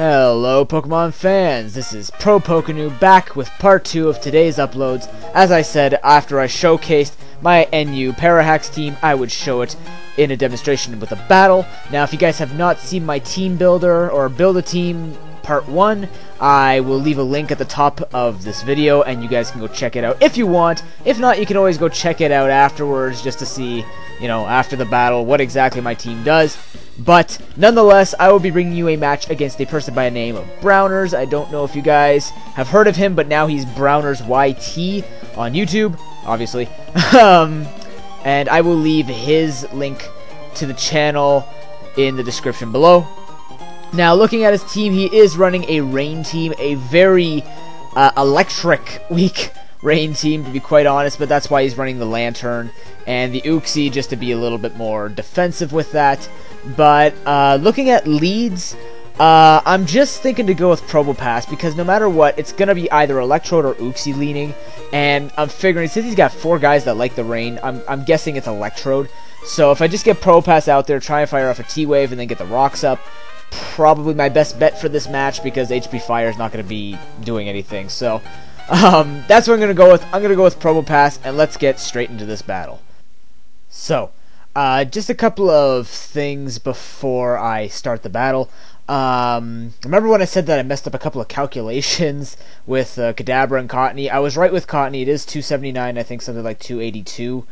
Hello Pokemon fans, this is ProPokeNoob back with part 2 of today's uploads. As I said, after I showcased my NU Parahax team, I would show it in a demonstration with a battle. Now if you guys have not seen my team builder or build a team part 1, I will leave a link at the top of this video and you guys can go check it out if you want. If not, you can always go check it out afterwards just to see, after the battle, what exactly my team does. But nonetheless, I will be bringing you a match against a person by the name of Browners. I don't know if you guys have heard of him, but now he's Browners YT on YouTube, obviously. And I will leave his link to the channel in the description below. Now, looking at his team, he is running a rain team, a very electric weak rain team, to be quite honest, but that's why he's running the Lantern and the Uxie, just to be a little bit more defensive with that. But looking at leads, I'm just thinking to go with Probopass, because no matter what, it's going to be either Electrode or Uxie leaning, and I'm figuring, since he's got 4 guys that like the rain, I'm guessing it's Electrode. So if I just get Probopass out there, try and fire off a T-Wave, and then get the rocks up, probably my best bet for this match, because HP Fire is not going to be doing anything. So that's what I'm going to go with. I'm going to go with Probopass, and let's get straight into this battle. So, just a couple of things before I start the battle. Remember when I said that I messed up a couple of calculations with Kadabra and Cottony? I was right with Cottony. It is 279, I think something like 282.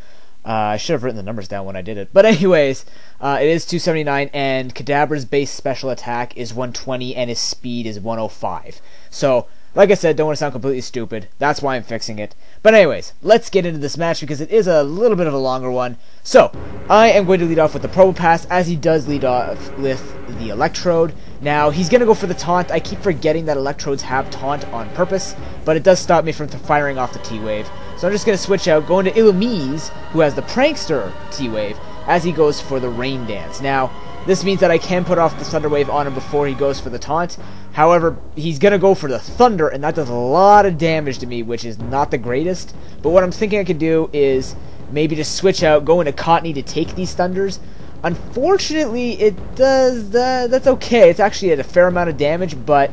I should have written the numbers down when I did it. But anyways, it is 279, and Kadabra's base special attack is 120, and his speed is 105. So, like I said, don't want to sound completely stupid. That's why I'm fixing it. But anyways, let's get into this match because it is a little bit of a longer one. So, I am going to lead off with the Probopass, as he does lead off with the Electrode. Now, he's going to go for the Taunt. I keep forgetting that Electrodes have Taunt on purpose, but it does stop me from firing off the T-Wave. So I'm just going to switch out, going to Illumise, who has the Prankster T-Wave, as he goes for the Rain Dance. Now, this means that I can put off the Thunder Wave on him before he goes for the Taunt. However, he's going to go for the Thunder, and that does a lot of damage to me, which is not the greatest. But what I'm thinking I could do is maybe just switch out, go into Cottony to take these Thunders. Unfortunately, it does, that's okay. It's actually at a fair amount of damage, but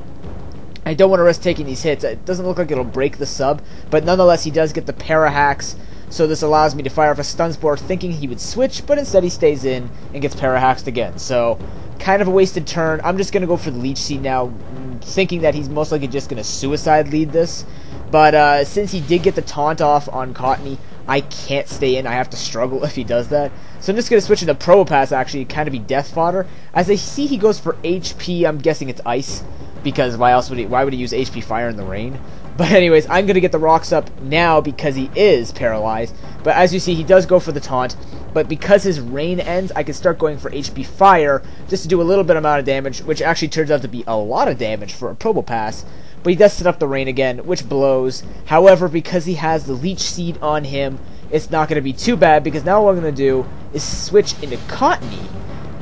I don't want to risk taking these hits. It doesn't look like it'll break the sub, but nonetheless, he does get the Parahax. So this allows me to fire off a Stun Spore thinking he would switch, but instead he stays in and gets Parahaxed again. So, kind of a wasted turn. I'm just going to go for the Leech Seed now, thinking that he's most likely just going to Suicide Lead this. But since he did get the Taunt off on Cottony, I can't stay in. I have to struggle if he does that. So I'm just going to switch into Probopass, actually, kind of be death fodder. As I see he goes for HP, I'm guessing it's Ice, because why would he use HP Fire in the rain? But anyways, I'm going to get the rocks up now because he is paralyzed. But as you see, he does go for the Taunt. But because his rain ends, I can start going for HP Fire just to do a little bit amount of damage, which actually turns out to be a lot of damage for a Probopass. But he does set up the rain again, which blows. However, because he has the Leech Seed on him, it's not going to be too bad, because now what I'm going to do is switch into Cottony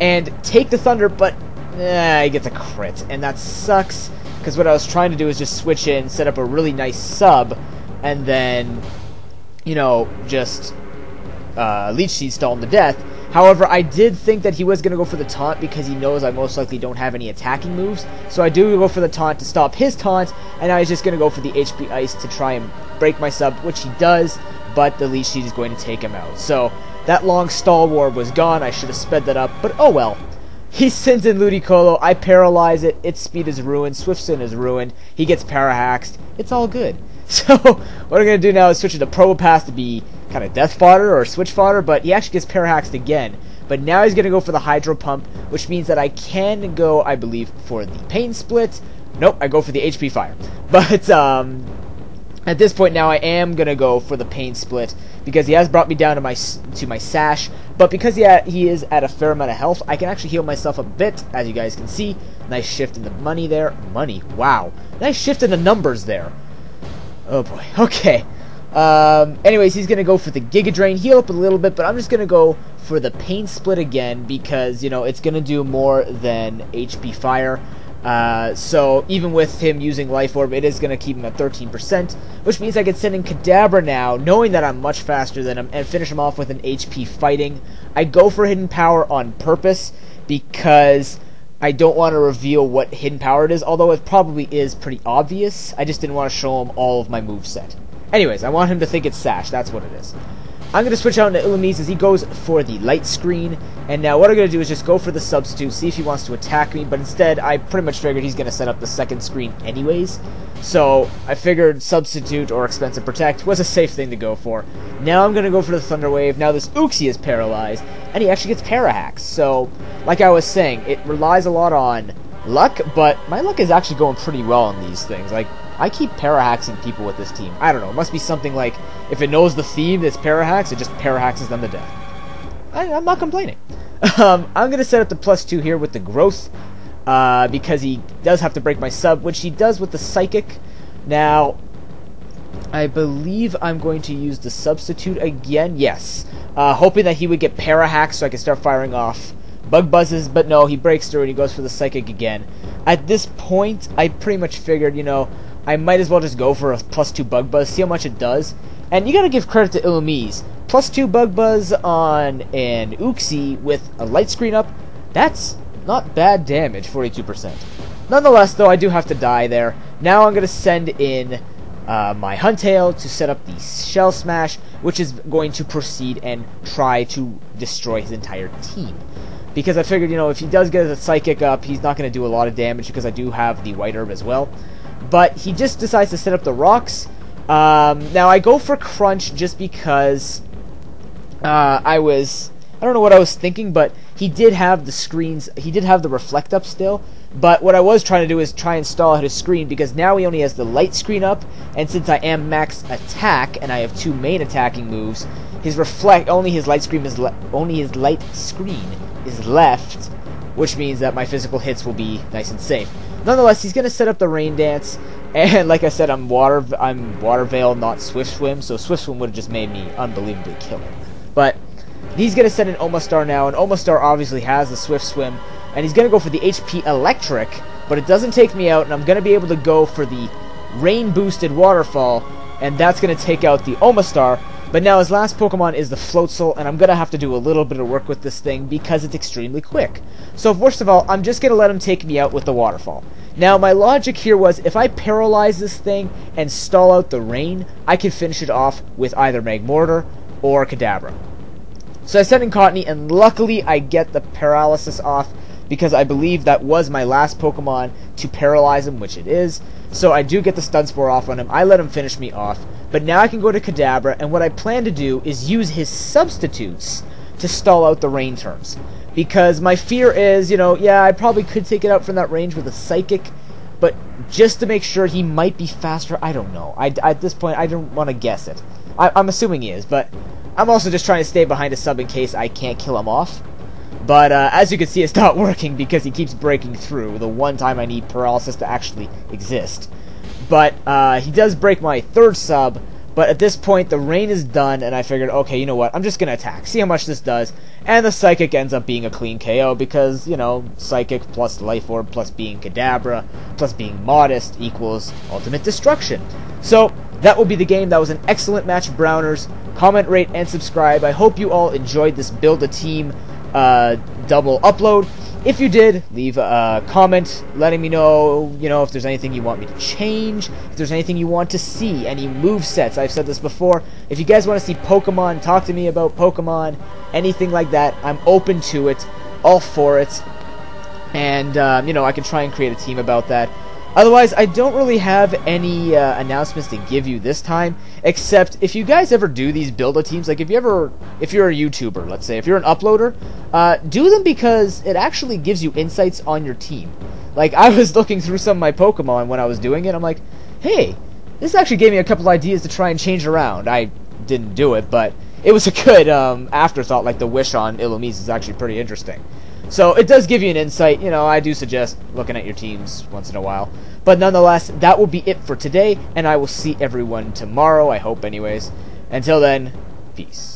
and take the Thunder, but he gets a crit, and that sucks. Because what I was trying to do is just switch in, set up a really nice sub, and then, just Leech Seed stall him to death. However, I did think that he was going to go for the Taunt because he knows I most likely don't have any attacking moves. So I do go for the Taunt to stop his Taunt, and now he's just going to go for the HP Ice to try and break my sub, which he does, but the Leech Seed is going to take him out. So that long stall ward was gone. I should have sped that up, but oh well. He sends in Ludicolo, I paralyze it, its speed is ruined, Swift Spin is ruined, he gets Parahaxed, it's all good. So, what I'm going to do now is switch into Probopass to be kind of death fodder or switch fodder, but he actually gets Parahaxed again. But now he's going to go for the Hydro Pump, which means that I can go, I believe, for the Pain Split. Nope, I go for the HP Fire. But, at this point now, I am going to go for the Pain Split, because he has brought me down to my Sash, but because he is at a fair amount of health, I can actually heal myself a bit, as you guys can see. Nice shift in the money there. Money, wow. Nice shift in the numbers there. Oh boy, okay. Anyways, he's going to go for the Giga Drain, heal up a little bit, but I'm just going to go for the Pain Split again, because, it's going to do more than HP Fire. So even with him using Life Orb, it is going to keep him at 13%, which means I can send in Kadabra now, knowing that I'm much faster than him, and finish him off with an HP Fighting. I go for Hidden Power on purpose, because I don't want to reveal what hidden power it is, although it probably is pretty obvious. I just didn't want to show him all of my moveset. Anyways, I want him to think it's Sash. That's what it is. I'm going to switch out into Illumise as he goes for the light screen. And now what I'm going to do is just go for the substitute, see if he wants to attack me. But instead, I pretty much figured he's going to set up the second screen anyways. So I figured substitute or expensive protect was a safe thing to go for. Now I'm going to go for the Thunder Wave. Now this Uxie is paralyzed, and he actually gets Parahacks. So, like I was saying, it relies a lot on luck, but my luck is actually going pretty well on these things. Like, I keep parahaxing people with this team. I don't know, it must be something like, if it knows the theme that's parahacks, it just parahaxes them to death. I'm not complaining. I'm going to set up the +2 here with the growth, because he does have to break my sub, which he does with the Psychic. Now, I believe I'm going to use the substitute again, yes. Hoping that he would get parahacked so I can start firing off Bug Buzzes, but no, he breaks through and he goes for the Psychic again. At this point, I pretty much figured, you know, I might as well just go for a +2 Bug Buzz, see how much it does. And you gotta give credit to Illumise. +2 Bug Buzz on an Uxie with a light screen up, that's not bad damage, 42%. Nonetheless, though, I do have to die there. Now I'm gonna send in my Huntail to set up the Shell Smash, which is going to proceed and try to destroy his entire team. Because I figured, you know, if he does get a Psychic up, he's not going to do a lot of damage because I do have the White Herb as well. But he just decides to set up the rocks. Now, I go for Crunch just because I don't know what I was thinking, but he did have the screens, he did have the Reflect up still. But what I was trying to do is try and stall out his screen, because now he only has the light screen up, and since I am max attack and I have 2 main attacking moves, his light screen is left, which means that my physical hits will be nice and safe. Nonetheless, he's going to set up the Rain Dance, and like I said, I'm Water Veil, not Swift Swim, so Swift Swim would have just made me unbelievably kill him. But he's going to set an Omastar now, and Omastar obviously has the Swift Swim, and he's going to go for the HP Electric, but it doesn't take me out, and I'm going to be able to go for the Rain-boosted Waterfall, and that's going to take out the Omastar. But now his last Pokemon is the Floatzel, and I'm going to have to do a little bit of work with this thing because it's extremely quick. So first of all, I'm just going to let him take me out with the Waterfall. Now my logic here was, if I paralyze this thing and stall out the rain, I can finish it off with either Magmortar or Kadabra. So I sent in Cottony, and luckily I get the paralysis off, because I believe that was my last Pokemon to paralyze him, which it is. So I do get the Stun Spore off on him. I let him finish me off. But now I can go to Kadabra, and what I plan to do is use his substitutes to stall out the rain turns. Because my fear is, you know, yeah, I probably could take it out from that range with a Psychic, but just to make sure he might be faster, I don't know. At this point, I don't want to guess it. I'm assuming he is, but I'm also just trying to stay behind a sub in case I can't kill him off. But as you can see, it's not working because he keeps breaking through the one time I need paralysis to actually exist. But he does break my 3rd sub, but at this point the rain is done, and I figured, okay, you know what, I'm just going to attack, see how much this does, and the Psychic ends up being a clean KO because, you know, Psychic plus Life Orb plus being Kadabra plus being Modest equals Ultimate Destruction. So that will be the game. That was an excellent match of Browners. Comment, rate, and subscribe. I hope you all enjoyed this Build-A-Team double upload. If you did, leave a comment letting me know, you know, if there's anything you want me to change, if there's anything you want to see, any move sets. I've said this before. If you guys want to see Pokemon, talk to me about Pokemon, anything like that, I'm open to it, all for it. And, you know, I can try and create a team about that. Otherwise, I don't really have any announcements to give you this time, except if you guys ever do these Build-A-Teams, like if you're a YouTuber, let's say, if you're an uploader, do them because it actually gives you insights on your team. Like, I was looking through some of my Pokemon when I was doing it, I'm like, hey, this actually gave me a couple ideas to try and change around. I didn't do it, but it was a good afterthought, like the Wish on Illumise is actually pretty interesting. So it does give you an insight. You know, I do suggest looking at your teams once in a while. But nonetheless, that will be it for today, and I will see everyone tomorrow, I hope anyways. Until then, peace.